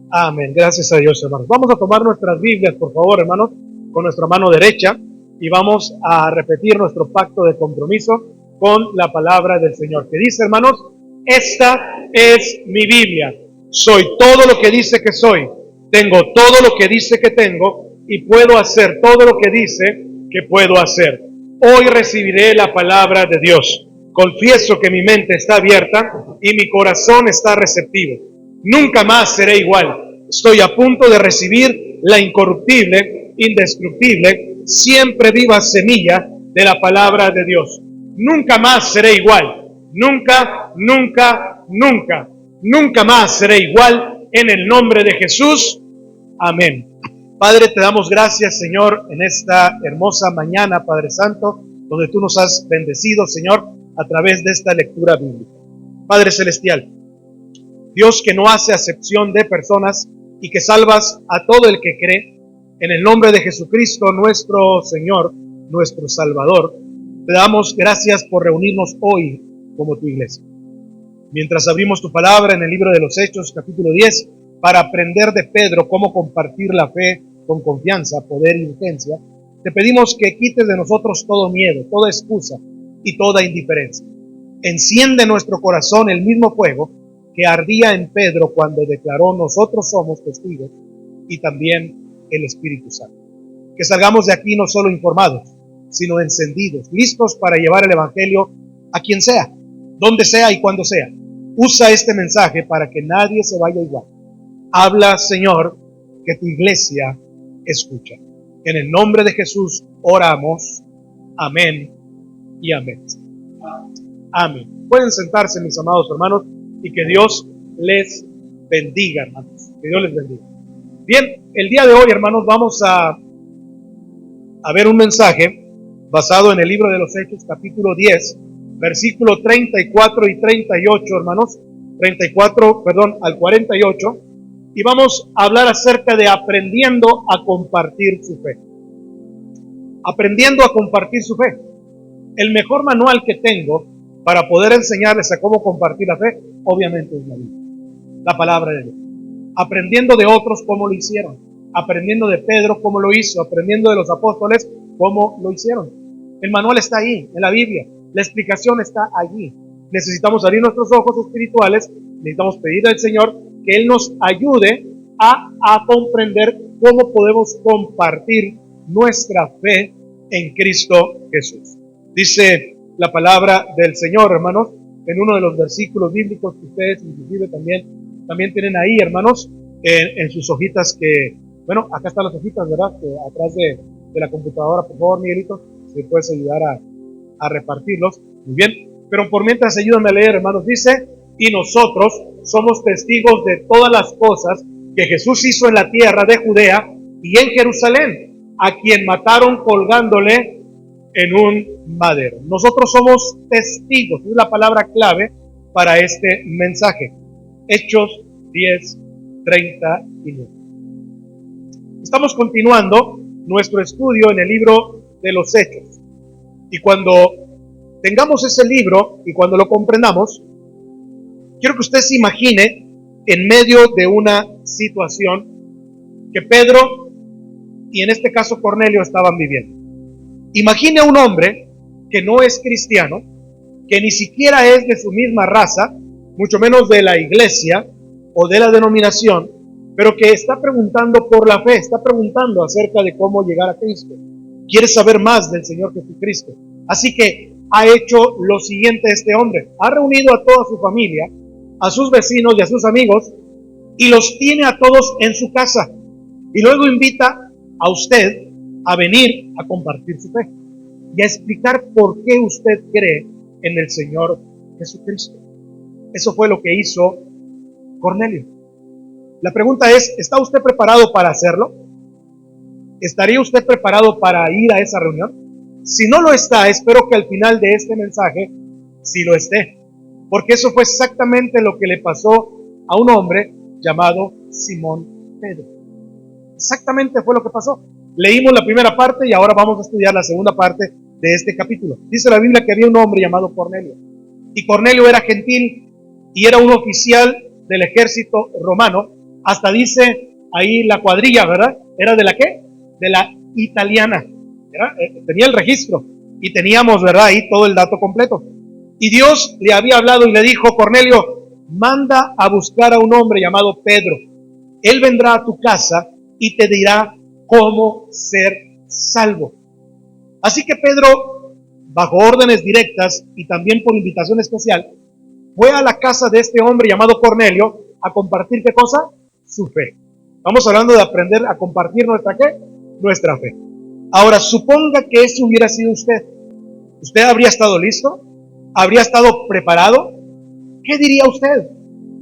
Amén. Gracias a Dios, hermanos. Vamos a tomar nuestras Biblias, por favor, hermanos, con nuestra mano derecha y vamos a repetir nuestro pacto de compromiso con la palabra del Señor, que dice, hermanos, esta es mi Biblia. Soy todo lo que dice que soy. Tengo todo lo que dice que tengo y puedo hacer todo lo que dice que puedo hacer. Hoy recibiré la palabra de Dios. Confieso que mi mente está abierta y mi corazón está receptivo. Nunca más seré igual. Estoy a punto de recibir la incorruptible, indestructible, siempre viva semilla de la palabra de Dios. Nunca más seré igual. Nunca, nunca, nunca. Nunca más seré igual en el nombre de Jesús. Amén. Padre, te damos gracias, Señor, en esta hermosa mañana, Padre Santo, donde tú nos has bendecido, Señor, a través de esta lectura bíblica. Padre Celestial, Dios que no hace acepción de personas y que salvas a todo el que cree, en el nombre de Jesucristo, nuestro Señor, nuestro Salvador, te damos gracias por reunirnos hoy como tu iglesia. Mientras abrimos tu palabra en el libro de los Hechos, capítulo 10, para aprender de Pedro cómo compartir la fe con confianza, poder y urgencia, te pedimos que quites de nosotros todo miedo, toda excusa y toda indiferencia. Enciende en nuestro corazón el mismo fuego que ardía en Pedro cuando declaró: nosotros somos testigos, y también el Espíritu Santo. Que salgamos de aquí no solo informados, sino encendidos, listos para llevar el Evangelio a quien sea, donde sea y cuando sea. Usa este mensaje para que nadie se vaya igual. Habla, Señor, que tu iglesia escucha. En el nombre de Jesús oramos. Amén y amén. Amén. Pueden sentarse, mis amados hermanos, y que Dios les bendiga, hermanos. Que Dios les bendiga. Bien, el día de hoy, hermanos, vamos a ver un mensaje basado en el libro de los Hechos, capítulo 10, versículo 34 y 38, hermanos. 34, al 48. Y vamos a hablar acerca de aprendiendo a compartir su fe. Aprendiendo a compartir su fe. El mejor manual que tengo para poder enseñarles a cómo compartir la fe, obviamente es la Biblia, la palabra de Dios. Aprendiendo de otros cómo lo hicieron. Aprendiendo de Pedro cómo lo hizo. Aprendiendo de los apóstoles cómo lo hicieron. El manual está ahí, en la Biblia. La explicación está allí. Necesitamos abrir nuestros ojos espirituales. Necesitamos pedirle al Señor que Él nos ayude a comprender cómo podemos compartir nuestra fe en Cristo Jesús. Dice la palabra del Señor, hermanos, en uno de los versículos bíblicos que ustedes inclusive también tienen ahí, hermanos, en sus hojitas que, bueno, acá están las hojitas, ¿verdad? Que atrás de la computadora, por favor, Miguelito, si puedes ayudar a repartirlos. Muy bien, pero por mientras ayúdame a leer, hermanos, dice: y nosotros somos testigos de todas las cosas que Jesús hizo en la tierra de Judea y en Jerusalén, a quien mataron colgándole en un madero. Nosotros somos testigos, es la palabra clave para este mensaje. Hechos 10, 39. Estamos continuando nuestro estudio en el libro de los Hechos. Y cuando tengamos ese libro y cuando lo comprendamos, quiero que usted se imagine en medio de una situación que Pedro y en este caso Cornelio estaban viviendo. Imagine a un hombre que no es cristiano, que ni siquiera es de su misma raza, mucho menos de la iglesia o de la denominación, pero que está preguntando por la fe, está preguntando acerca de cómo llegar a Cristo. Quiere saber más del Señor Jesucristo. Así que ha hecho lo siguiente este hombre: ha reunido a toda su familia, a sus vecinos y a sus amigos, y los tiene a todos en su casa. Y luego invita a usted a venir a compartir su fe y a explicar por qué usted cree en el Señor Jesucristo. Eso fue lo que hizo Cornelio. La pregunta es: ¿está usted preparado para hacerlo? ¿Estaría usted preparado para ir a esa reunión? Si no lo está, espero que al final de este mensaje sí lo esté, porque eso fue exactamente lo que le pasó a un hombre llamado Simón Pedro. Exactamente fue lo que pasó. Leímos la primera parte y ahora vamos a estudiar la segunda parte de este capítulo. Dice la Biblia que había un hombre llamado Cornelio, y Cornelio era gentil y era un oficial del ejército romano, Hasta dice ahí la cuadrilla, ¿verdad? ¿Era de la qué? De la italiana. Tenía el registro y teníamos, ¿verdad? Ahí todo el dato completo. Y Dios le había hablado y le dijo: Cornelio, manda a buscar a un hombre llamado Pedro. Él vendrá a tu casa y te dirá cómo ser salvo. Así que Pedro, bajo órdenes directas y también por invitación especial, fue a la casa de este hombre llamado Cornelio a compartir, ¿qué cosa? Su fe. Estamos hablando de aprender a compartir nuestra ¿qué? Nuestra fe. Ahora, suponga que ese hubiera sido usted. ¿Usted habría estado listo? ¿Habría estado preparado? ¿Qué diría usted?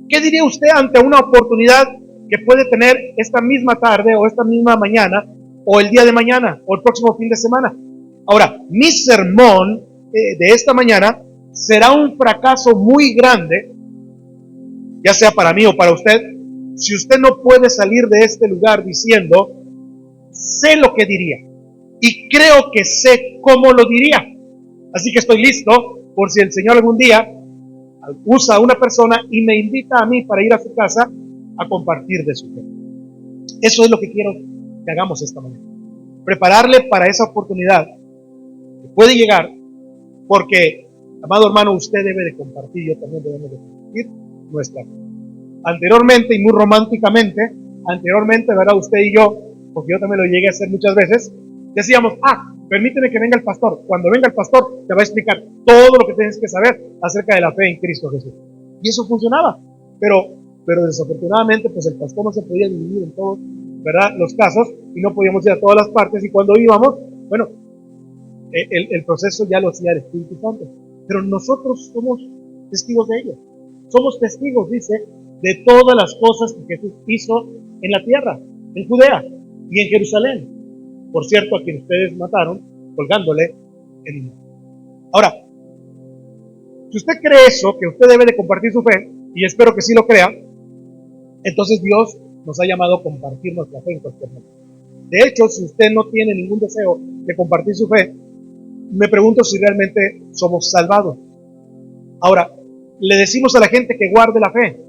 ¿Qué diría usted ante una oportunidad que puede tener esta misma tarde o esta misma mañana o el día de mañana o el próximo fin de semana? Ahora, mi sermón de esta mañana será un fracaso muy grande, ya sea para mí o para usted, si usted no puede salir de este lugar diciendo: sé lo que diría y creo que sé cómo lo diría. Así que estoy listo por si el Señor algún día usa a una persona y me invita a mí para ir a su casa a compartir de su fe. Eso es lo que quiero que hagamos esta mañana. Prepararle para esa oportunidad que puede llegar, porque, amado hermano, usted debe de compartir, yo también debemos de compartir nuestra fe. Anteriormente, y muy románticamente, ¿verdad? Usted y yo, porque yo también lo llegué a hacer muchas veces, decíamos: permíteme que venga el pastor. Cuando venga el pastor, te va a explicar todo lo que tienes que saber acerca de la fe en Cristo Jesús. Y eso funcionaba. Pero desafortunadamente, pues el pastor no se podía dividir en todos, ¿verdad?, los casos, y no podíamos ir a todas las partes. Y cuando íbamos, bueno, el proceso ya lo hacía el Espíritu Santo. Pero nosotros somos testigos de ello. Somos testigos, dice, de todas las cosas que Jesús hizo en la tierra, en Judea y en Jerusalén. Por cierto, a quien ustedes mataron colgándole en un. Ahora, si usted cree eso, que usted debe de compartir su fe, y espero que sí lo crea, entonces Dios nos ha llamado a compartir nuestra fe en cualquier momento. De hecho, si usted no tiene ningún deseo de compartir su fe, me pregunto si realmente somos salvados. Ahora, le decimos a la gente que guarde la fe.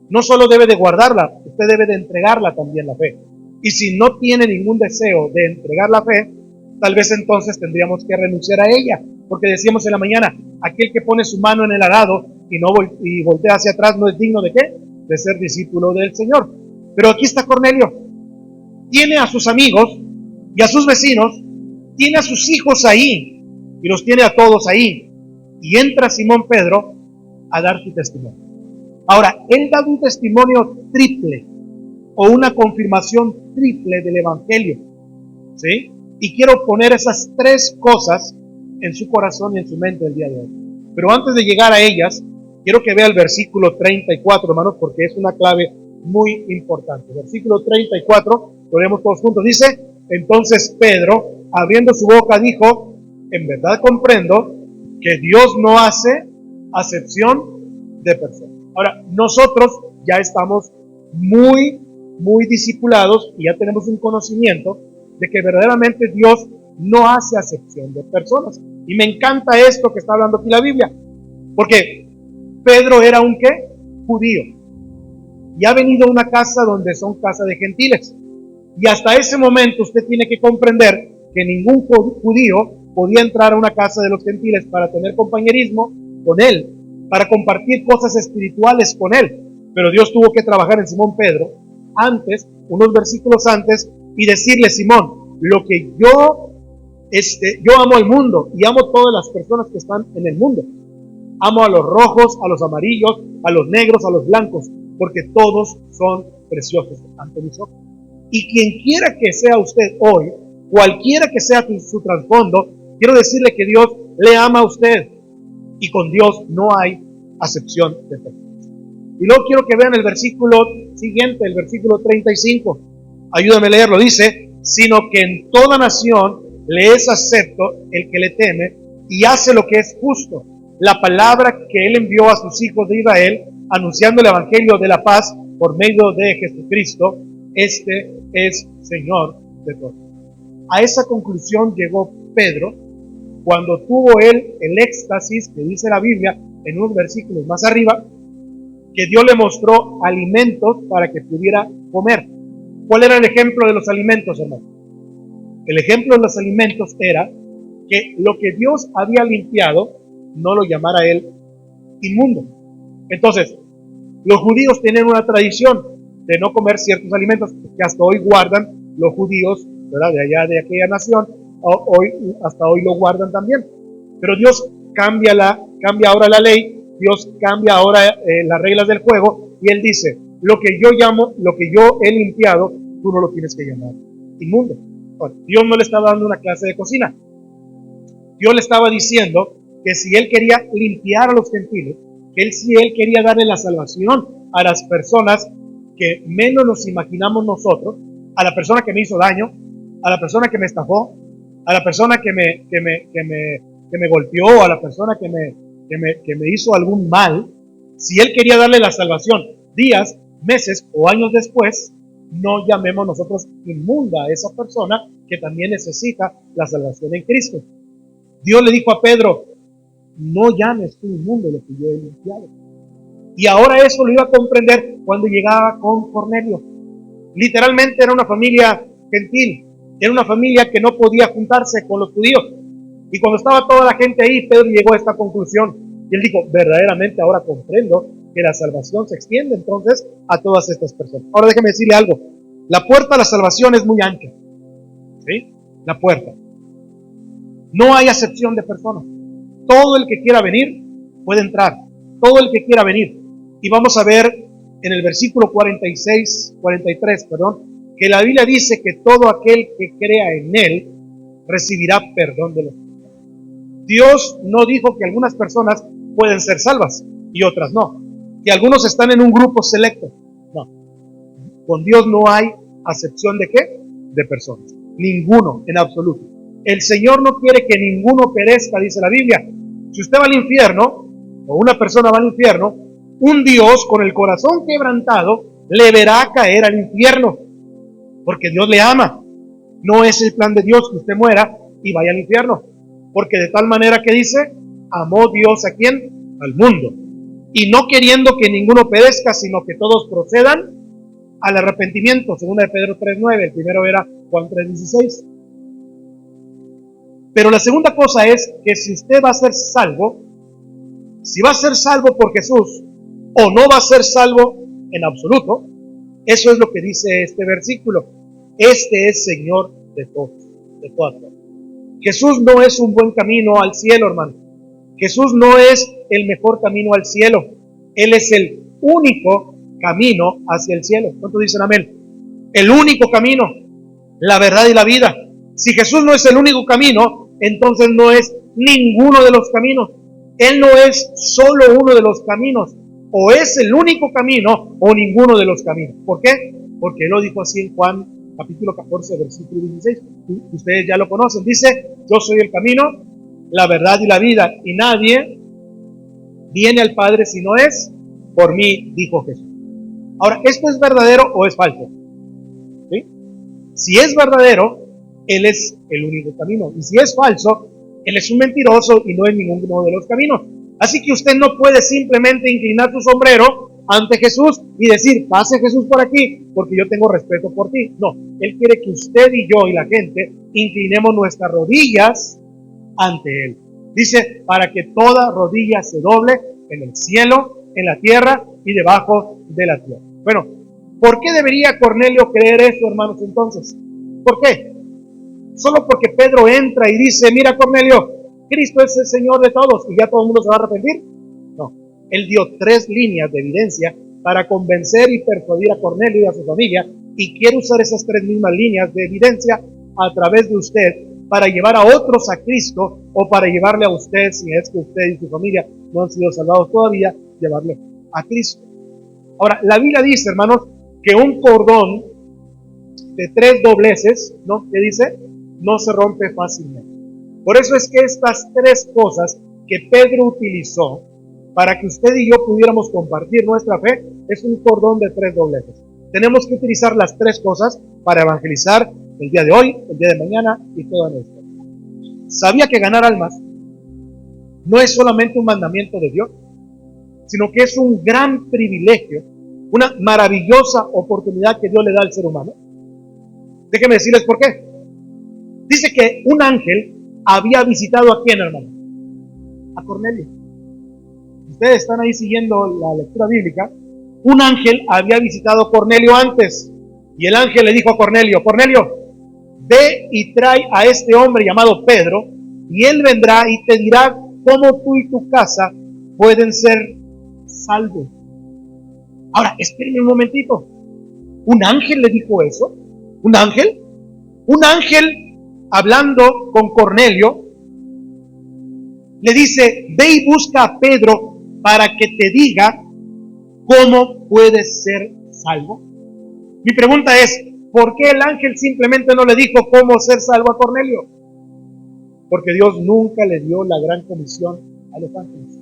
No solo debe de guardarla, usted debe de entregarla también, la fe. Y si no tiene ningún deseo de entregar la fe, tal vez entonces tendríamos que renunciar a ella. Porque decíamos en la mañana: aquel que pone su mano en el arado y voltea hacia atrás no es digno de ¿qué? De ser discípulo del Señor. Pero aquí está Cornelio. Tiene a sus amigos y a sus vecinos, tiene a sus hijos ahí, y los tiene a todos ahí. Y entra Simón Pedro a dar su testimonio. Ahora, él da un testimonio triple, o una confirmación triple del Evangelio, ¿sí? Y quiero poner esas tres cosas en su corazón y en su mente el día de hoy. Pero antes de llegar a ellas, quiero que vea el versículo 34, hermanos, porque es una clave muy importante. Versículo 34, lo leemos todos juntos. Dice: entonces Pedro, abriendo su boca, dijo: en verdad comprendo que Dios no hace acepción de personas. Ahora, nosotros ya estamos muy discipulados y ya tenemos un conocimiento de que verdaderamente Dios no hace acepción de personas. Y me encanta esto que está hablando aquí la Biblia, porque Pedro era un ¿qué? Judío, y ha venido a una casa donde son casa de gentiles, y hasta ese momento usted tiene que comprender que ningún judío podía entrar a una casa de los gentiles para tener compañerismo con él, para compartir cosas espirituales con él. Pero Dios tuvo que trabajar en Simón Pedro antes, unos versículos antes, y decirle: Simón, lo que yo amo al mundo y amo todas las personas que están en el mundo. Amo a los rojos, a los amarillos, a los negros, a los blancos, porque todos son preciosos ante mis ojos. Y quien quiera que sea usted hoy, cualquiera que sea su trasfondo, quiero decirle que Dios le ama a usted, y con Dios no hay acepción de personas. Y luego quiero que vean el versículo siguiente, el versículo 35. Ayúdame a leerlo. Dice: sino que en toda nación le es acepto el que le teme y hace lo que es justo. La palabra que él envió a sus hijos de Israel, anunciando el evangelio de la paz por medio de Jesucristo. Este es Señor de todos. A esa conclusión llegó Pedro cuando tuvo él el éxtasis que dice la Biblia en unos versículos más arriba, que Dios le mostró alimentos para que pudiera comer. ¿Cuál era el ejemplo de los alimentos, hermano? El ejemplo de los alimentos era que lo que Dios había limpiado no lo llamara él inmundo. Entonces, los judíos tienen una tradición de no comer ciertos alimentos que hasta hoy guardan los judíos, ¿verdad? De allá, de aquella nación, hasta hoy lo guardan también. Pero Dios cambia ahora la ley, Dios cambia ahora las reglas del juego, y Él dice, lo que yo he limpiado, tú no lo tienes que llamar inmundo. Bueno, Dios no le estaba dando una clase de cocina. Dios le estaba diciendo que si Él quería limpiar a los gentiles, si Él quería darle la salvación a las personas que menos nos imaginamos nosotros, a la persona que me hizo daño, a la persona que me estafó, a la persona que me golpeó, a la persona que me hizo algún mal, si Él quería darle la salvación días, meses o años después, no llamemos nosotros inmunda a esa persona que también necesita la salvación en Cristo. Dios le dijo a Pedro, no llames tú inmundo lo que yo he limpiado. Y ahora eso lo iba a comprender cuando llegaba con Cornelio. Literalmente era una familia gentil, era una familia que no podía juntarse con los judíos. Y cuando estaba toda la gente ahí, Pedro llegó a esta conclusión. Y él dijo, verdaderamente ahora comprendo que la salvación se extiende entonces a todas estas personas. Ahora déjeme decirle algo. La puerta a la salvación es muy ancha. ¿Sí? La puerta. No hay acepción de personas. Todo el que quiera venir puede entrar. Todo el que quiera venir. Y vamos a ver en el versículo 43, que la Biblia dice que todo aquel que crea en Él recibirá perdón de los pecados. Dios no dijo que algunas personas pueden ser salvas y otras no. Que algunos están en un grupo selecto. No. Con Dios no hay acepción de ¿qué? De personas. Ninguno, en absoluto. El Señor no quiere que ninguno perezca, dice la Biblia. Si usted va al infierno, o una persona va al infierno, un Dios con el corazón quebrantado le verá caer al infierno, porque Dios le ama. No es el plan de Dios que usted muera y vaya al infierno, porque de tal manera que dice, amó Dios ¿a quién? Al mundo. Y no queriendo que ninguno perezca, sino que todos procedan al arrepentimiento, según de Pedro 3:9, el primero era Juan 3:16. Pero la segunda cosa es que si usted va a ser salvo, si va a ser salvo por Jesús o no va a ser salvo en absoluto, eso es lo que dice este versículo. Este es Señor de todos, de todas. Jesús no es un buen camino al cielo, hermano. Jesús no es el mejor camino al cielo. Él es el único camino hacia el cielo. ¿Cuántos dicen amén? El único camino, la verdad y la vida. Si Jesús no es el único camino, entonces no es ninguno de los caminos. Él no es solo uno de los caminos. O es el único camino o ninguno de los caminos. ¿Por qué? Porque Él lo dijo así en Juan capítulo 14, versículo 16. Ustedes ya lo conocen. Dice, yo soy el camino, la verdad y la vida. Y nadie viene al Padre si no es por mí, dijo Jesús. Ahora, ¿esto es verdadero o es falso? ¿Sí? Si es verdadero, Él es el único camino. Y si es falso, Él es un mentiroso y no es ninguno de los caminos. Así que usted no puede simplemente inclinar su sombrero ante Jesús y decir, pase Jesús por aquí, porque yo tengo respeto por ti. No, Él quiere que usted y yo y la gente inclinemos nuestras rodillas ante Él. Dice, para que toda rodilla se doble en el cielo, en la tierra y debajo de la tierra. Bueno, ¿por qué debería Cornelio creer eso, hermanos, entonces? ¿Por qué? Solo porque Pedro entra y dice, mira Cornelio, Cristo es el Señor de todos y ya todo el mundo se va a arrepentir. No, Él dio 3 líneas de evidencia para convencer y persuadir a Cornelio y a su familia, y quiere usar esas 3 mismas líneas de evidencia a través de usted para llevar a otros a Cristo, o para llevarle a usted, si es que usted y su familia no han sido salvados todavía, llevarle a Cristo. Ahora, la Biblia dice, hermanos, que un cordón de 3 dobleces, ¿no? ¿Qué dice? No se rompe fácilmente. Por eso es que estas 3 cosas que Pedro utilizó para que usted y yo pudiéramos compartir nuestra fe, es un cordón de 3 dobleces. Tenemos que utilizar las 3 cosas para evangelizar el día de hoy, el día de mañana y toda nuestra vida. Sabía que ganar almas no es solamente un mandamiento de Dios, sino que es un gran privilegio Una maravillosa oportunidad que Dios le da al ser humano. Déjenme decirles por qué. Dice que un ángel había visitado a quién, hermano? A Cornelio. Ustedes están ahí siguiendo la lectura bíblica. Un ángel había visitado a Cornelio antes. Y el ángel le dijo a Cornelio: Cornelio, ve y trae a este hombre llamado Pedro, y él vendrá y te dirá cómo tú y tu casa pueden ser salvos. Ahora, espérenme un momentito. ¿Un ángel le dijo eso? ¿Un ángel? Un ángel hablando con Cornelio le dice: ve y busca a Pedro para que te diga cómo puedes ser salvo. Mi pregunta es, ¿por qué el ángel simplemente no le dijo cómo ser salvo a Cornelio? Porque Dios nunca le dio la gran comisión a los ángeles.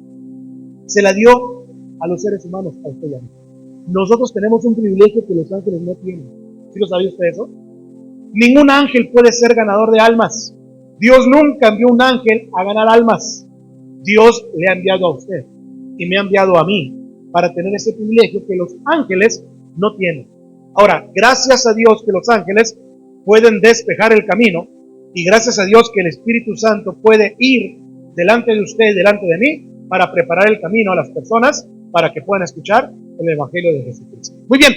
Se la dio a los seres humanos, a usted y a mí. Nosotros tenemos un privilegio que los ángeles no tienen. ¿Sí lo sabía usted eso? Ningún ángel puede ser ganador de almas. Dios nunca envió un ángel a ganar almas. Dios le ha enviado a usted y me ha enviado a mí para tener ese privilegio que los ángeles no tienen. Ahora, gracias a Dios que los ángeles pueden despejar el camino, y gracias a Dios que el Espíritu Santo puede ir delante de usted y delante de mí para preparar el camino a las personas para que puedan escuchar el Evangelio de Jesucristo. Muy bien,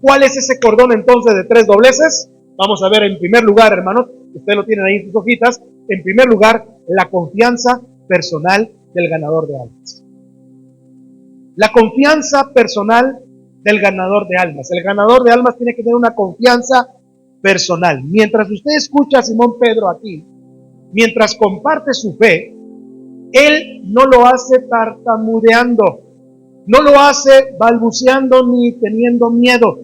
¿cuál es ese cordón entonces de 3 dobleces? Vamos a ver en primer lugar, hermanos, ustedes lo tienen ahí en sus hojitas. En primer lugar, la confianza personal del ganador de almas. La confianza personal del ganador de almas. El ganador de almas tiene que tener una confianza personal. Mientras usted escucha a Simón Pedro aquí, mientras comparte su fe, él no lo hace tartamudeando, no lo hace balbuceando ni teniendo miedo.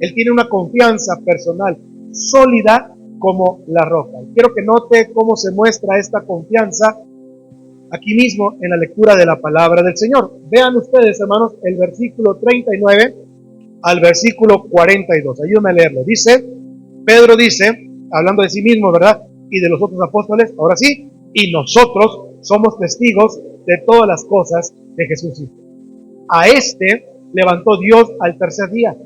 Él tiene una confianza personal sólida como la roca. Quiero que note cómo se muestra esta confianza aquí mismo en la lectura de la palabra del Señor. Vean ustedes, hermanos, el versículo 39 al versículo 42. Ayúdenme a leerlo. Pedro dice, hablando de sí mismo, ¿verdad? Y de los otros apóstoles, ahora sí, y nosotros somos testigos de todas las cosas de Jesús. A este levantó Dios al tercer día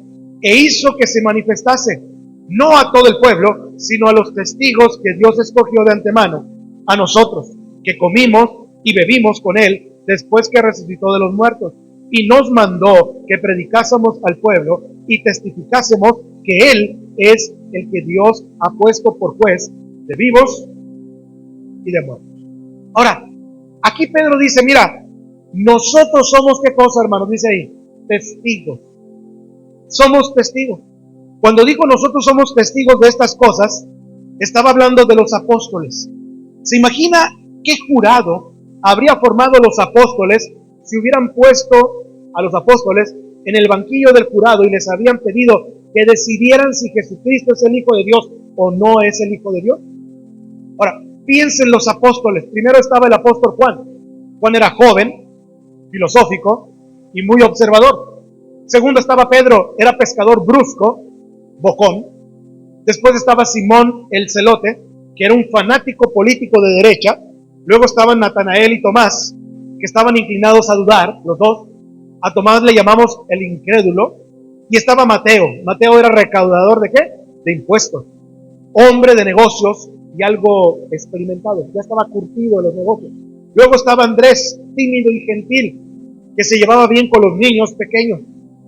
e hizo que se manifestase, no a todo el pueblo, sino a los testigos que Dios escogió de antemano, a nosotros, que comimos y bebimos con él después que resucitó de los muertos, y nos mandó que predicásemos al pueblo y testificásemos que él es el que Dios ha puesto por juez de vivos y de muertos. Ahora, aquí Pedro dice, mira, nosotros somos, ¿qué cosa, hermanos? Dice ahí, testigos. Somos testigos. Cuando digo nosotros somos testigos de estas cosas, estaba hablando de los apóstoles. ¿Se imagina qué jurado habría formado los apóstoles si hubieran puesto a los apóstoles en el banquillo del jurado y les habían pedido que decidieran si Jesucristo es el Hijo de Dios o no es el Hijo de Dios? Ahora, piensen los apóstoles. Primero estaba el apóstol Juan. Juan era joven, filosófico y muy observador. Segundo estaba Pedro, era pescador brusco, bocón. Después estaba Simón el celote, que era un fanático político de derecha. Luego estaban Natanael y Tomás, que estaban inclinados a dudar, los dos. A Tomás le llamamos el incrédulo. Y estaba Mateo. Mateo era recaudador ¿de qué? De impuestos. Hombre de negocios y algo experimentado. Ya estaba curtido en los negocios. Luego estaba Andrés, tímido y gentil, que se llevaba bien con los niños pequeños.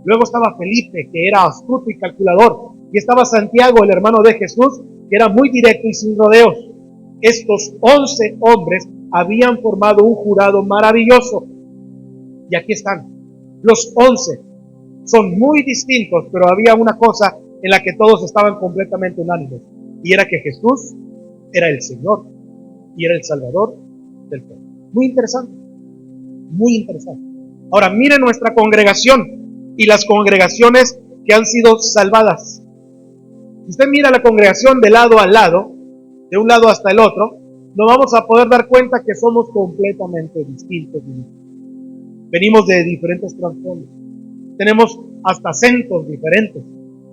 Luego estaba Felipe, que era astuto y calculador. Y estaba Santiago, el hermano de Jesús, que era muy directo y sin rodeos. Estos 11 hombres habían formado un jurado maravilloso. Y aquí están. Los 11 son muy distintos, pero había una cosa en la que todos estaban completamente unánimes. Y era que Jesús era el Señor y era el Salvador del pueblo. Muy interesante. Muy interesante. Ahora, miren nuestra congregación y las congregaciones que han sido salvadas. Si usted mira la congregación de lado a lado, de un lado hasta el otro, nos vamos a poder dar cuenta que somos completamente distintos. Venimos de diferentes trasfondos. Tenemos hasta acentos diferentes.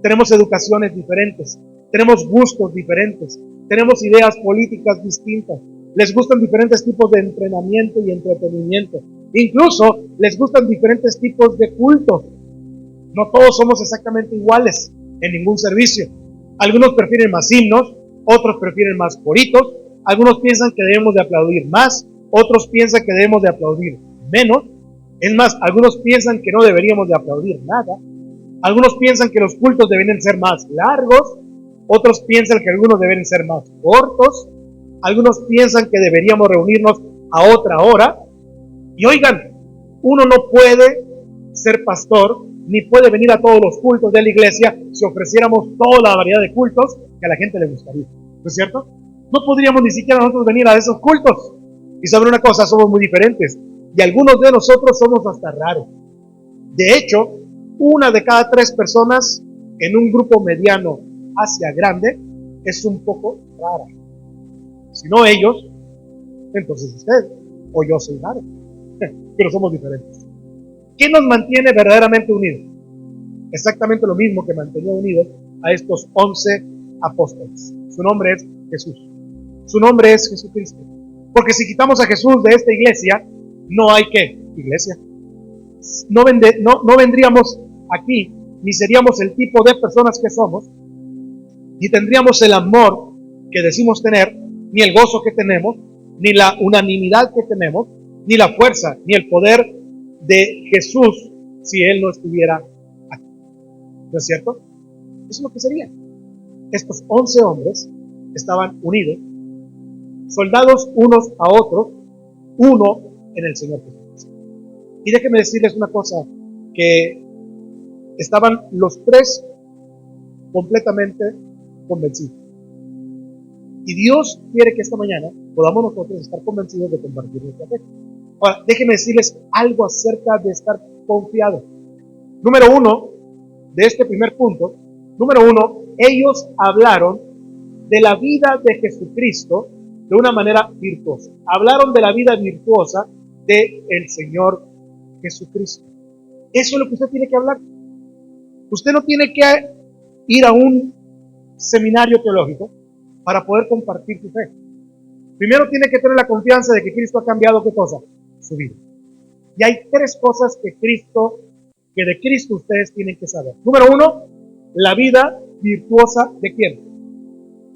Tenemos educaciones diferentes. Tenemos gustos diferentes. Tenemos ideas políticas distintas. Les gustan diferentes tipos de entrenamiento y entretenimiento. Incluso les gustan diferentes tipos de cultos. No todos somos exactamente iguales en ningún servicio. Algunos prefieren más himnos, otros prefieren más coritos, algunos piensan que debemos de aplaudir más, otros piensan que debemos de aplaudir menos. Es más, algunos piensan que no deberíamos de aplaudir nada. Algunos piensan que los cultos deben ser más largos, otros piensan que algunos deben ser más cortos, algunos piensan que deberíamos reunirnos a otra hora. Y oigan, uno no puede ser pastor ni puede venir a todos los cultos de la iglesia si ofreciéramos toda la variedad de cultos que a la gente le gustaría. ¿No es cierto? No podríamos ni siquiera nosotros venir a esos cultos. Y saben una cosa, somos muy diferentes. Y algunos de nosotros somos hasta raros. De hecho, una de cada 3 personas en un grupo mediano hacia grande es un poco rara. Si no ellos, entonces usted o yo soy raro. Pero somos diferentes. ¿Qué nos mantiene verdaderamente unidos? Exactamente lo mismo que mantenía unidos a estos 11 apóstoles. Su nombre es Jesús. Su nombre es Jesucristo. Porque si quitamos a Jesús de esta iglesia, no hay ¿qué? Iglesia. No vendríamos aquí, ni seríamos el tipo de personas que somos, ni tendríamos el amor que decimos tener, ni el gozo que tenemos, ni la unanimidad que tenemos, ni la fuerza, ni el poder de Jesús si Él no estuviera aquí. ¿No es cierto? Eso es lo que sería. Estos 11 hombres estaban unidos, soldados unos a otros, uno en el Señor Jesús. Y déjenme decirles una cosa, que estaban los 3 completamente convencidos. Y Dios quiere que esta mañana podamos nosotros estar convencidos de compartir nuestra fe. Ahora, déjenme decirles algo acerca de estar confiado. Número 1, de este primer punto, número 1, ellos hablaron de la vida de Jesucristo de una manera virtuosa. Hablaron de la vida virtuosa del Señor Jesucristo. Eso es lo que usted tiene que hablar. Usted no tiene que ir a un seminario teológico para poder compartir su fe. Primero tiene que tener la confianza de que Cristo ha cambiado ¿qué cosa? Su vida. Y hay 3 cosas que de Cristo ustedes tienen que saber. Número 1, la vida virtuosa ¿de quién?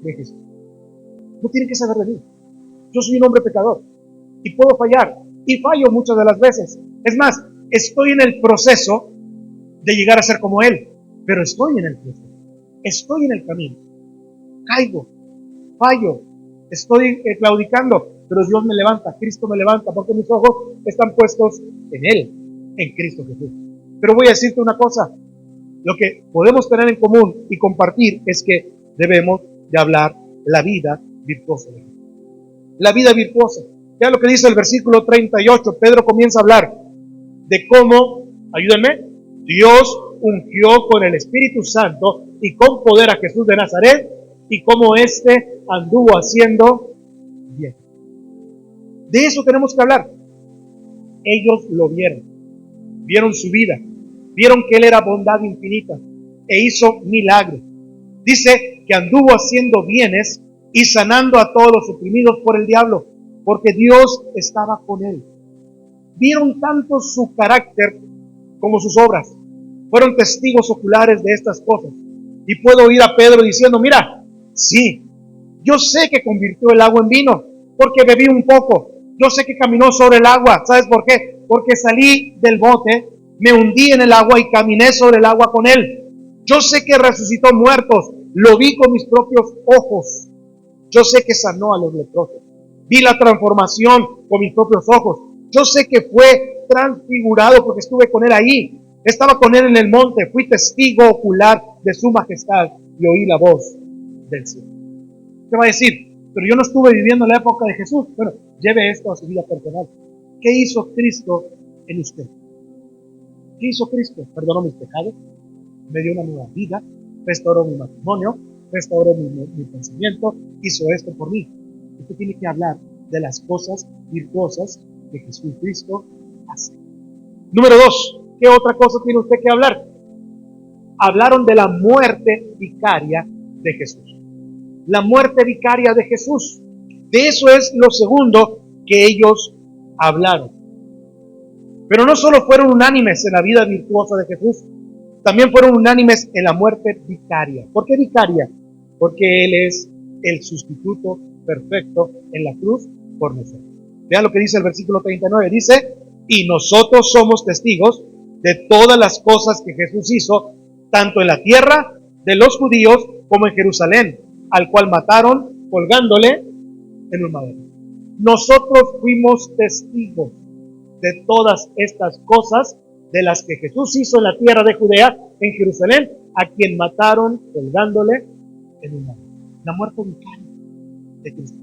De Jesús. No tienen que saber de mí. Yo soy un hombre pecador y puedo fallar y fallo muchas de las veces. Es más, estoy en el proceso de llegar a ser como Él, pero estoy en el proceso. Estoy en el camino. Caigo, fallo, estoy claudicando, pero Dios me levanta, Cristo me levanta, porque mis ojos están puestos en Él, en Cristo Jesús. Pero voy a decirte una cosa, lo que podemos tener en común y compartir es que debemos de hablar la vida virtuosa. La vida virtuosa. Ya lo que dice el versículo 38, Pedro comienza a hablar de cómo, ayúdenme, Dios ungió con el Espíritu Santo y con poder a Jesús de Nazaret y cómo éste anduvo haciendo bien. De eso tenemos que hablar. Ellos lo vieron su vida, vieron que Él era bondad infinita e hizo milagros. Dice que anduvo haciendo bienes y sanando a todos los oprimidos por el diablo, porque Dios estaba con Él. Vieron tanto su carácter como sus obras. Fueron testigos oculares de estas cosas. Y puedo oír a Pedro diciendo, mira, sí, yo sé que convirtió el agua en vino, porque bebí un poco. Yo sé que caminó sobre el agua. ¿Sabes por qué? Porque salí del bote, me hundí en el agua y caminé sobre el agua con Él. Yo sé que resucitó muertos, lo vi con mis propios ojos. Yo sé que sanó a los leprosos. Vi la transformación con mis propios ojos. Yo sé que fue transfigurado porque estuve con Él ahí. Estaba con Él en el monte, fui testigo ocular de su majestad y oí la voz del cielo. ¿Qué va a decir? Pero yo no estuve viviendo en la época de Jesús. Bueno, lleve esto a su vida personal. ¿Qué hizo Cristo en usted? ¿Qué hizo Cristo? Perdonó mis pecados, me dio una nueva vida, restauró mi matrimonio, restauró mi pensamiento, hizo esto por mí. Usted tiene que hablar de las cosas virtuosas que Jesucristo hace. Número 2, ¿qué otra cosa tiene usted que hablar? Hablaron de la muerte vicaria de Jesús. La muerte vicaria de Jesús. De eso es lo segundo que ellos hablaron. Pero no solo fueron unánimes en la vida virtuosa de Jesús, También fueron unánimes en la muerte vicaria. ¿Por qué vicaria? Porque Él es el sustituto perfecto en la cruz por nosotros. Vean lo que dice el versículo 39. Dice, y nosotros somos testigos de todas las cosas que Jesús hizo, tanto en la tierra de los judíos como en Jerusalén, al cual mataron colgándole en un madero. Nosotros fuimos testigos de todas estas cosas de las que Jesús hizo en la tierra de Judea, en Jerusalén, a quien mataron colgándole en un madero. La muerte vicaria de Cristo.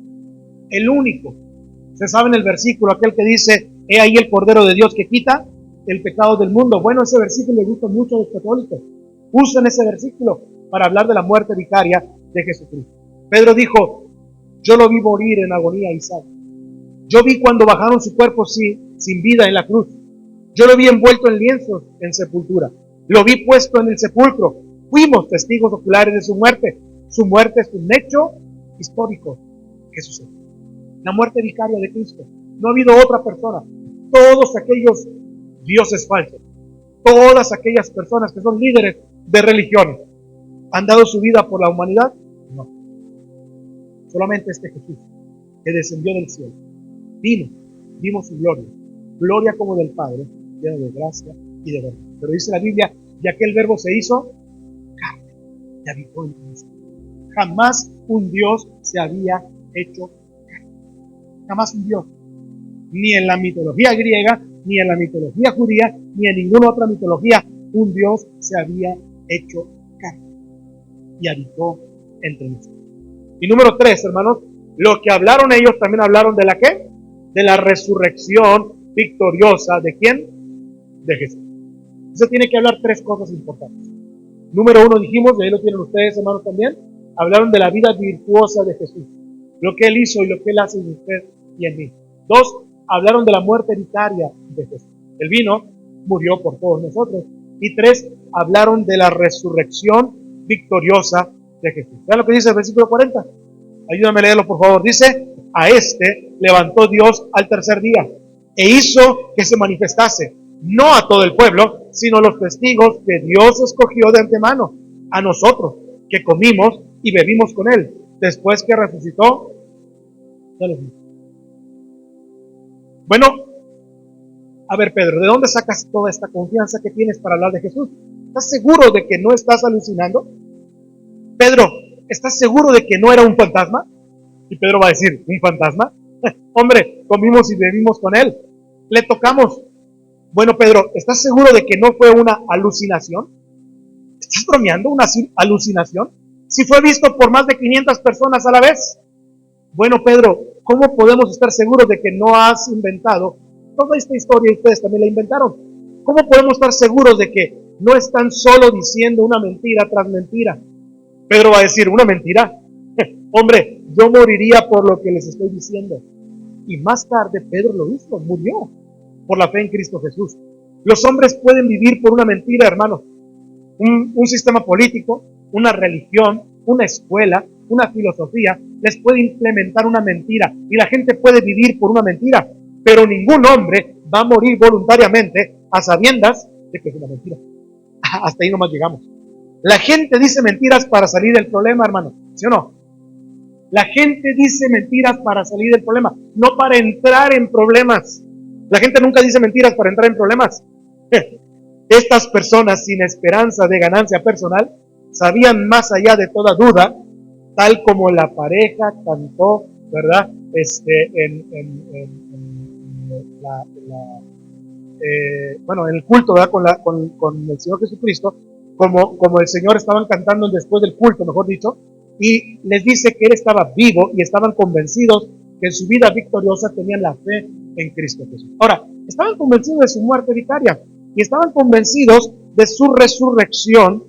El único. Se sabe en el versículo aquel que dice, he ahí el Cordero de Dios que quita el pecado del mundo. Bueno, ese versículo le gusta mucho a los católicos. Usan ese versículo para hablar de la muerte vicaria de Jesucristo. Pedro dijo, yo lo vi morir en agonía y sal. Yo vi cuando bajaron su cuerpo sin vida en la cruz. Yo lo vi envuelto en lienzos en sepultura. Lo vi puesto en el sepulcro. Fuimos testigos oculares de su muerte. Su muerte es un hecho histórico que sucedió. La muerte vicaria de Cristo. No ha habido otra persona. Todos aquellos dioses falsos, todas aquellas personas que son líderes de religiones, ¿han dado su vida por la humanidad? No. Solamente este Jesús, que descendió del cielo, vino, vimos su gloria, gloria como del Padre, llena de gracia y de verdad. Pero dice la Biblia, y aquel verbo se hizo carne y habitó en nosotros. Jamás un Dios se había hecho carne. Jamás un Dios. Ni en la mitología griega, ni en la mitología judía, ni en ninguna otra mitología, un Dios se había hecho carne y habitó entre nosotros. Y número 3, hermanos, lo que hablaron ellos también hablaron de la ¿qué? De la resurrección victoriosa. ¿De quién? De Jesús. Eso tiene que hablar 3 cosas importantes. Número 1 dijimos, y ahí lo tienen ustedes, hermanos, también, hablaron de la vida virtuosa de Jesús, lo que Él hizo y lo que Él hace en usted y en mí. 2, hablaron de la muerte vicaria de Jesús. Él vino, murió por todos nosotros. Y 3, hablaron de la resurrección victoriosa de Jesús. Vean lo que dice el versículo 40. Ayúdame a leerlo, por favor. Dice, a este levantó Dios al tercer día e hizo que se manifestase, no a todo el pueblo, sino a los testigos que Dios escogió de antemano, a nosotros, que comimos y bebimos con Él, después que resucitó de los muertos. Bueno, a ver, Pedro, ¿de dónde sacas toda esta confianza que tienes para hablar de Jesús? ¿Estás seguro de que no estás alucinando? Pedro, ¿estás seguro de que no era un fantasma? Y Pedro va a decir, ¿un fantasma? Hombre, comimos y bebimos con Él. Le tocamos. Bueno, Pedro, ¿estás seguro de que no fue una alucinación? ¿Estás bromeando? ¿Una alucinación? Si fue visto por más de 500 personas a la vez. Bueno, Pedro, ¿cómo podemos estar seguros de que no has inventado toda esta historia y ustedes también la inventaron? ¿Cómo podemos estar seguros de que no están solo diciendo una mentira tras mentira? Pedro va a decir, ¿una mentira? Hombre, yo moriría por lo que les estoy diciendo. Y más tarde Pedro lo hizo, murió por la fe en Cristo Jesús. Los hombres pueden vivir por una mentira, hermano. Un sistema político, una religión, una escuela, una filosofía, les puede implementar una mentira y la gente puede vivir por una mentira, pero ningún hombre va a morir voluntariamente a sabiendas de que es una mentira. Hasta ahí nomás llegamos. La gente dice mentiras para salir del problema, hermano, ¿sí o no? La gente dice mentiras para salir del problema, no para entrar en problemas. La gente nunca dice mentiras para entrar en problemas. Estas personas sin esperanza de ganancia personal sabían más allá de toda duda, tal como la pareja cantó, ¿verdad? En el culto, ¿verdad? Con el Señor Jesucristo, como el Señor estaban cantando después del culto, mejor dicho, y les dice que Él estaba vivo y estaban convencidos que en su vida victoriosa tenían la fe en Cristo Jesús. Ahora, estaban convencidos de su muerte vicaria y estaban convencidos de su resurrección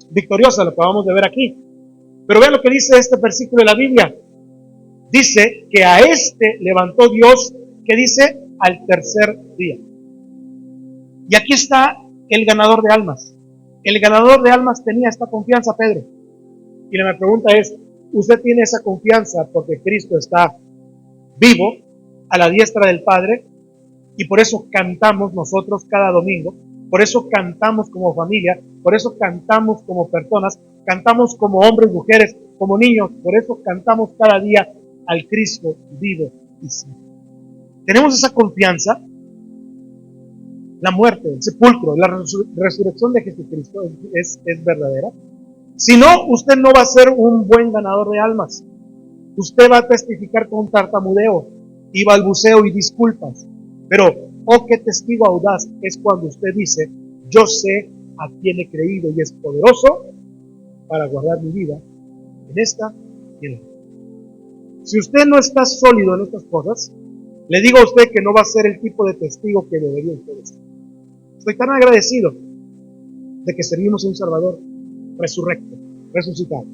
victoriosa, lo que acabamos de ver aquí. Pero vean lo que dice este versículo de la Biblia. Dice que a este levantó Dios, que dice al tercer día. Y aquí está el ganador de almas. El ganador de almas tenía esta confianza, Pedro. Y la pregunta es, ¿usted tiene esa confianza porque Cristo está vivo a la diestra del Padre? Y por eso cantamos nosotros cada domingo, por eso cantamos como familia, Por eso cantamos como personas, cantamos como hombres, mujeres, como niños. Por eso cantamos cada día al Cristo vivo y santo. Tenemos esa confianza. La muerte, el sepulcro, la resurrección de Jesucristo es verdadera. Si no, usted no va a ser un buen ganador de almas. Usted va a testificar con tartamudeo y balbuceo y disculpas. Pero, oh, qué testigo audaz es cuando usted dice, yo sé a quién he creído y es poderoso para guardar mi vida en esta y en la otra. Si usted no está sólido en estas cosas, le digo a usted que no va a ser el tipo de testigo que debería usted ser. Estoy tan agradecido de que servimos a un Salvador resurrecto, resucitado.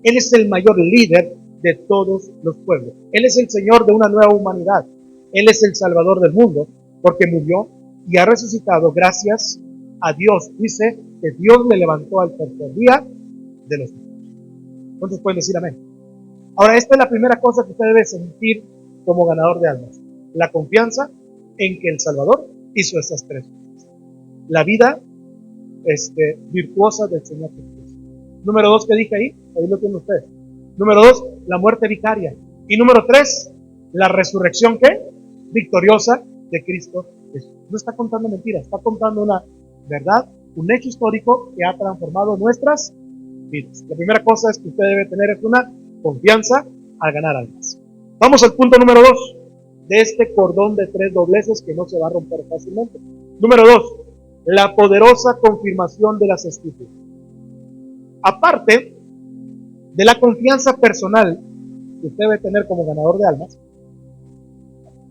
Él es el mayor líder de todos los pueblos. Él es el Señor de una nueva humanidad. Él es el Salvador del mundo porque murió y ha resucitado gracias a Dios. Dice que Dios le levantó al tercer día de los muertos. ¿Cuántos pueden decir amén? Ahora, esta es la primera cosa que usted debe sentir como ganador de almas. La confianza en que el Salvador hizo esas tres cosas. La vida virtuosa del Señor Jesucristo. Número 2, ¿qué dije ahí? Ahí lo tienen ustedes. Número 2, la muerte vicaria. Y número 3, la resurrección, ¿qué? Victoriosa de Cristo Jesús. No está contando mentiras, está contando una verdad, un hecho histórico que ha transformado nuestras vidas. La primera cosa es que usted debe tener es una confianza al ganar almas. Vamos al punto número 2 de este cordón de 3 dobleces que no se va a romper fácilmente. Número 2, la poderosa confirmación de las Escrituras. Aparte de la confianza personal que usted debe tener como ganador de almas,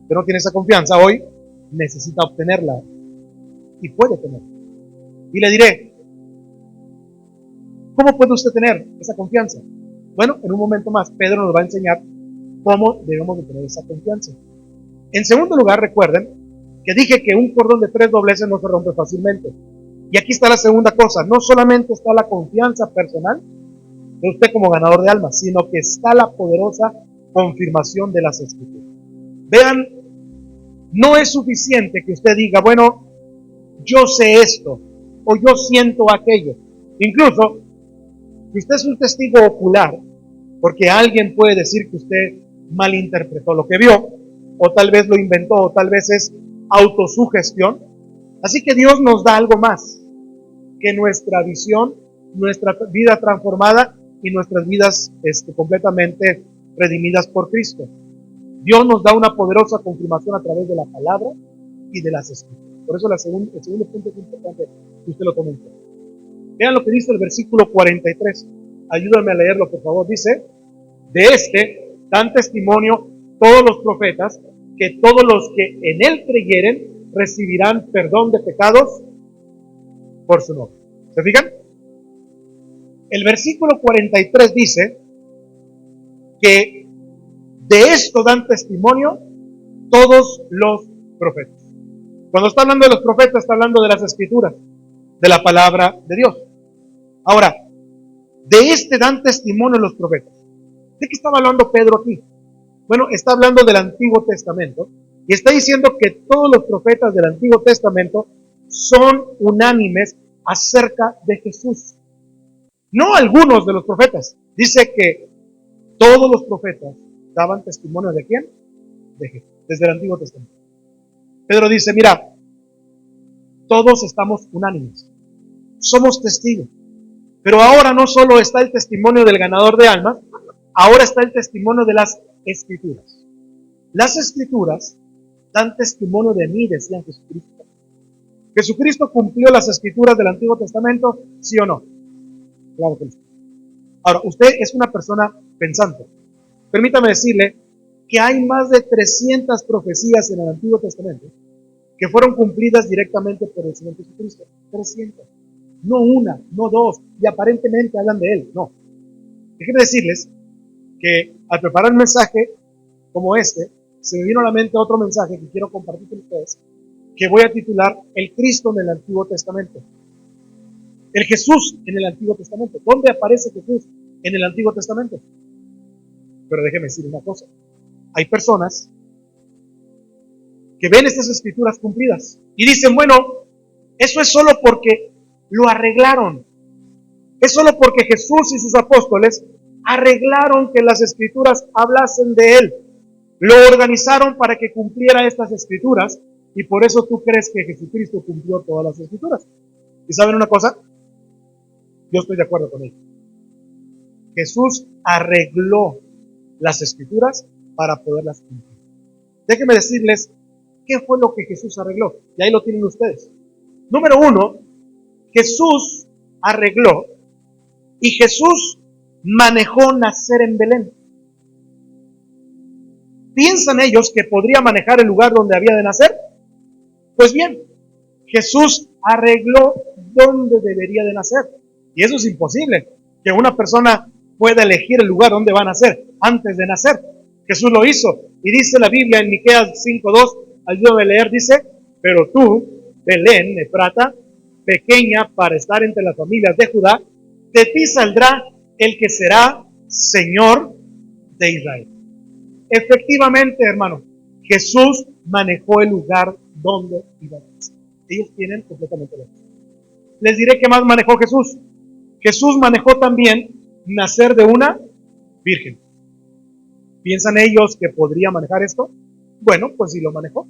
usted no tiene esa confianza hoy, necesita obtenerla y puede tenerla. Y le diré, ¿cómo puede usted tener esa confianza? Bueno, en un momento más, Pedro nos va a enseñar cómo debemos de tener esa confianza. En segundo lugar, recuerden que dije que un cordón de 3 dobleces no se rompe fácilmente. Y aquí está la segunda cosa, no solamente está la confianza personal de usted como ganador de almas, sino que está la poderosa confirmación de las Escrituras. Vean, no es suficiente que usted diga, bueno, yo sé esto, o yo siento aquello. Incluso, si usted es un testigo ocular, porque alguien puede decir que usted malinterpretó lo que vio, o tal vez lo inventó, o tal vez es autosugestión. Así que Dios nos da algo más que nuestra visión, nuestra vida transformada y nuestras vidas completamente redimidas por Cristo. Dios nos da una poderosa confirmación a través de la palabra y de las Escrituras. Por eso el segundo punto es importante que usted lo comente. Vean lo que dice el versículo 43. Ayúdame a leerlo, por favor. Dice, de este dan testimonio todos los profetas, que todos los que en él creyeren recibirán perdón de pecados por su nombre. ¿Se fijan? El versículo 43 dice que de esto dan testimonio todos los profetas. Cuando está hablando de los profetas, está hablando de las Escrituras, de la palabra de Dios. Ahora, de este dan testimonio los profetas. ¿De qué estaba hablando Pedro aquí? Bueno, está hablando del Antiguo Testamento y está diciendo que todos los profetas del Antiguo Testamento son unánimes acerca de Jesús. No algunos de los profetas. Dice que todos los profetas daban testimonio ¿de quién? De Jesús, desde el Antiguo Testamento. Pedro dice, mira, todos estamos unánimes, somos testigos. Pero ahora no solo está el testimonio del ganador de almas, ahora está el testimonio de las Escrituras. Las Escrituras dan testimonio de mí, decía Jesucristo. ¿Jesucristo cumplió las Escrituras del Antiguo Testamento? ¿Sí o no? Claro que sí. Ahora, usted es una persona pensante. Permítame decirle que hay más de 300 profecías en el Antiguo Testamento que fueron cumplidas directamente por el Señor Jesucristo. 300. No una, no dos, y aparentemente hablan de Él. No. Déjenme decirles que al preparar un mensaje como este, se me vino a la mente otro mensaje que quiero compartir con ustedes, que voy a titular El Cristo en el Antiguo Testamento. El Jesús en el Antiguo Testamento. ¿Dónde aparece Jesús en el Antiguo Testamento? Pero déjeme decir una cosa. Hay personas que ven estas escrituras cumplidas y dicen, bueno, eso es solo porque lo arreglaron. Es solo porque Jesús y sus apóstoles arreglaron que las escrituras hablasen de Él. Lo organizaron para que cumpliera estas escrituras y por eso tú crees que Jesucristo cumplió todas las escrituras. ¿Y saben una cosa? Yo estoy de acuerdo con ellos. Jesús arregló las escrituras para poderlas cumplir. Déjenme decirles qué fue lo que Jesús arregló. Y ahí lo tienen ustedes. Número uno, Jesús arregló y Jesús manejó nacer en Belén. ¿Piensan ellos que podría manejar el lugar donde había de nacer? Pues bien, Jesús arregló dónde debería de nacer. Y eso es imposible, que una persona pueda elegir el lugar donde va a nacer antes de nacer. Jesús lo hizo. Y dice la Biblia en Miqueas 5:2, ayúdame a leer, dice, pero tú, Belén, Efrata, pequeña para estar entre las familias de Judá, de ti saldrá el que será Señor de Israel. Efectivamente, hermano, Jesús manejó el lugar donde iba a nacer. Ellos tienen completamente la razón. Les diré qué más manejó Jesús. Jesús manejó también nacer de una virgen. ¿Piensan ellos que podría manejar esto? Bueno, pues sí lo manejó.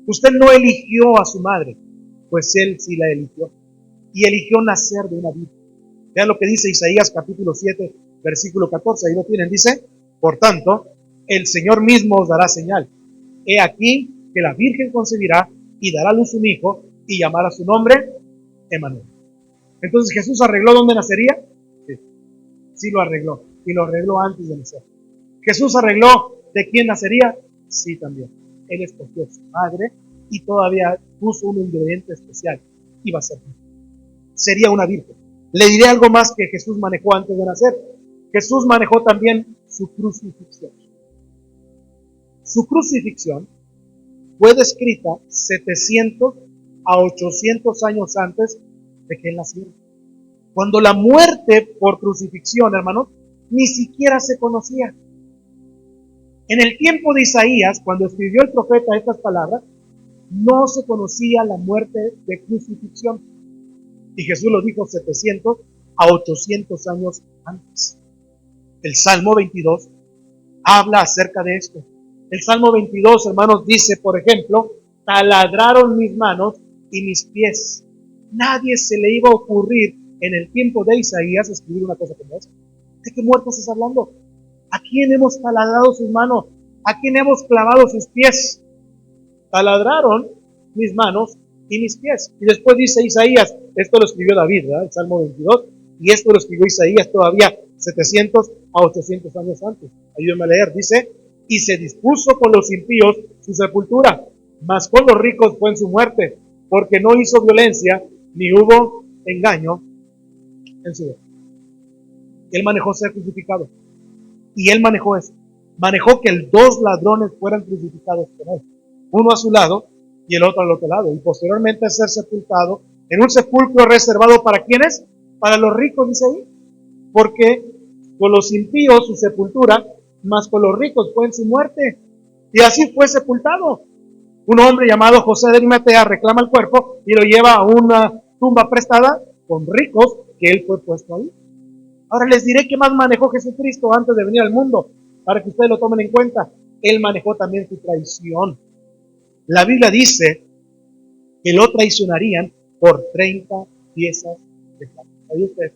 Usted no eligió a su madre, pues él sí la eligió. Y eligió nacer de una virgen. Vean lo que dice Isaías capítulo 7, versículo 14. Ahí lo tienen. Dice, por tanto, el Señor mismo os dará señal. He aquí que la virgen concebirá y dará a luz un hijo y llamará su nombre Emmanuel. Entonces, ¿Jesús arregló dónde nacería? Sí, sí lo arregló. Y lo arregló antes de nacer. ¿Jesús arregló de quién nacería? Sí, también. Él escogió a su madre y todavía puso un ingrediente especial. Iba a ser virgen. Sería una virgen. Le diré algo más que Jesús manejó antes de nacer. Jesús manejó también su crucifixión. Su crucifixión fue descrita 700 a 800 años antes de que él naciera. Cuando la muerte por crucifixión, hermanos, ni siquiera se conocía. En el tiempo de Isaías, cuando escribió el profeta estas palabras, no se conocía la muerte de crucifixión. Y Jesús lo dijo 700 a 800 años antes. El Salmo 22 habla acerca de esto. El Salmo 22, hermanos, dice, por ejemplo, taladraron mis manos y mis pies. Nadie se le iba a ocurrir en el tiempo de Isaías escribir una cosa como esta. ¿De qué muerte estás hablando? ¿A quién hemos taladrado sus manos? ¿A quién hemos clavado sus pies? Taladraron mis manos y mis pies. Y después dice Isaías, esto lo escribió David, ¿verdad? El Salmo 22, y esto lo escribió Isaías todavía 700 a 800 años antes. Ayúdenme a leer, dice, y se dispuso con los impíos su sepultura, mas con los ricos fue en su muerte, porque no hizo violencia, ni hubo engaño en su vida. Él manejó ser crucificado. Y él manejó eso. Manejó que dos ladrones fueran crucificados con él. Uno a su lado y el otro al otro lado. Y posteriormente ser sepultado en un sepulcro reservado ¿para quiénes? Para los ricos, dice ahí. Porque con los impíos su sepultura, mas con los ricos fue en su muerte. Y así fue sepultado. Un hombre llamado José de Arimatea reclama el cuerpo y lo lleva a una tumba prestada con ricos que él fue puesto ahí. Ahora les diré qué más manejó Jesucristo antes de venir al mundo, para que ustedes lo tomen en cuenta. Él manejó también su traición. La Biblia dice que lo traicionarían por 30 piezas de plata. ¿Sabía usted?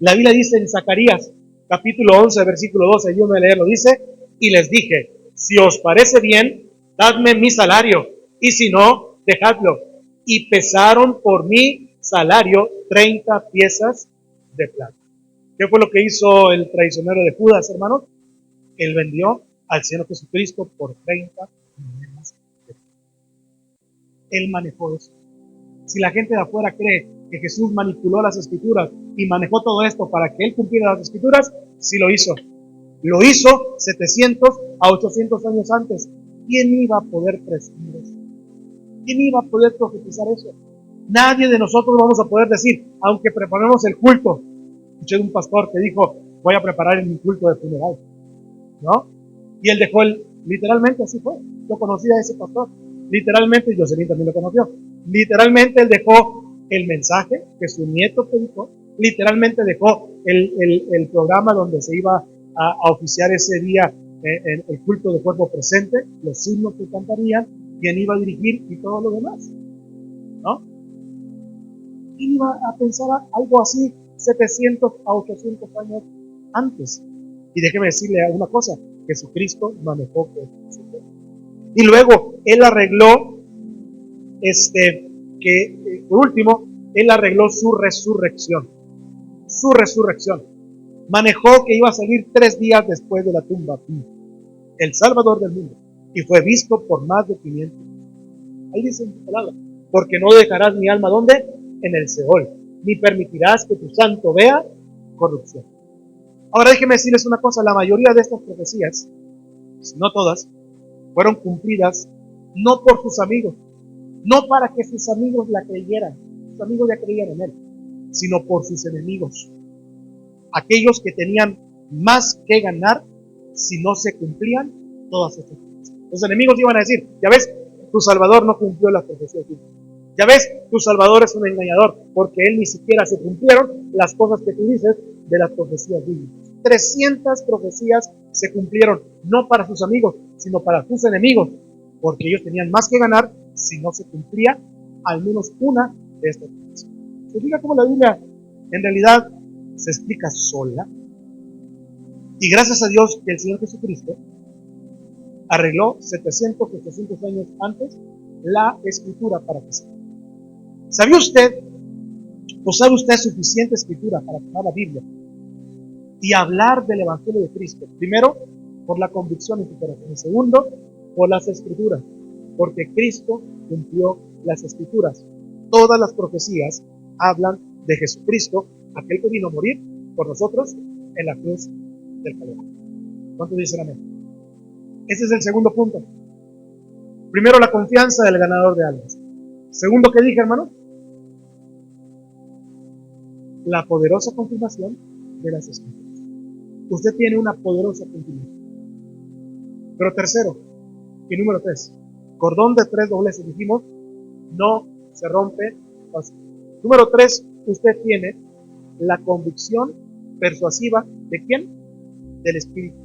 La Biblia dice en Zacarías, capítulo 11, versículo 12, yo me leerlo, dice, y les dije, si os parece bien, dadme mi salario, y si no, dejadlo. Y pesaron por mi salario 30 piezas de plata. ¿Qué fue lo que hizo el traicionero de Judas, hermanos? Él vendió al Señor Jesucristo por 30 monedas de plata. Él manejó eso. Si la gente de afuera cree que Jesús manipuló las escrituras y manejó todo esto para que él cumpliera las escrituras, sí lo hizo. Lo hizo 700 a 800 años antes. ¿Quién iba a poder presumir eso? ¿Quién iba a poder profetizar eso? Nadie de nosotros vamos a poder decir, aunque preparemos el culto. Escuché de un pastor que dijo, voy a preparar mi culto de funeral, ¿no? Y él dejó literalmente así fue. Yo conocí a ese pastor. Literalmente, Jocelyn también lo conoció. Literalmente él dejó el mensaje que su nieto predicó, literalmente dejó el programa donde se iba a oficiar ese día el culto de cuerpo presente, los himnos que cantarían, quién iba a dirigir y todo lo demás, ¿no? ¿Quién iba a pensar algo así 700 a 800 años antes? Y déjeme decirle una cosa, Jesucristo manejó que y luego él arregló por último, él arregló su resurrección. Su resurrección. Manejó que iba a salir 3 días después de la tumba. El Salvador del mundo. Y fue visto por más de 500. Ahí dice en su palabra. Porque no dejarás mi alma, ¿dónde? En el Seol. Ni permitirás que tu santo vea corrupción. Ahora déjenme decirles una cosa. La mayoría de estas profecías, si no todas, fueron cumplidas no por sus amigos, no para que sus amigos la creyeran, sus amigos ya creían en él, sino por sus enemigos, aquellos que tenían más que ganar si no se cumplían todas estas cosas. Los enemigos iban a decir, ya ves, tu Salvador no cumplió las profecías bíblicas. Ya ves, tu Salvador es un engañador, porque él ni siquiera se cumplieron las cosas que tú dices de las profecías bíblicas. 300 profecías se cumplieron, no para sus amigos, sino para sus enemigos, porque ellos tenían más que ganar si no se cumplía al menos una de estas cosas. ¿Se fija cómo la Biblia en realidad se explica sola? Y gracias a Dios que el Señor Jesucristo arregló 700, 800 años antes la escritura para que sea. ¿Sabía usted o sabe usted suficiente escritura para tomar la Biblia y hablar del Evangelio de Cristo? Primero, por la convicción en su corazón. Y segundo, por las escrituras, porque Cristo cumplió las escrituras. Todas las profecías hablan de Jesucristo, aquel que vino a morir por nosotros en la cruz del Calvario. ¿Cuántos dicen amén? Ese es el segundo punto. Primero, la confianza del ganador de almas. Segundo, ¿qué dije, hermano? La poderosa confirmación de las escrituras. Usted tiene una poderosa confirmación. Pero tercero, y número 3, cordón de 3 dobleces, dijimos, no se rompe fácil. Número 3, usted tiene la convicción persuasiva ¿de quién? Del Espíritu.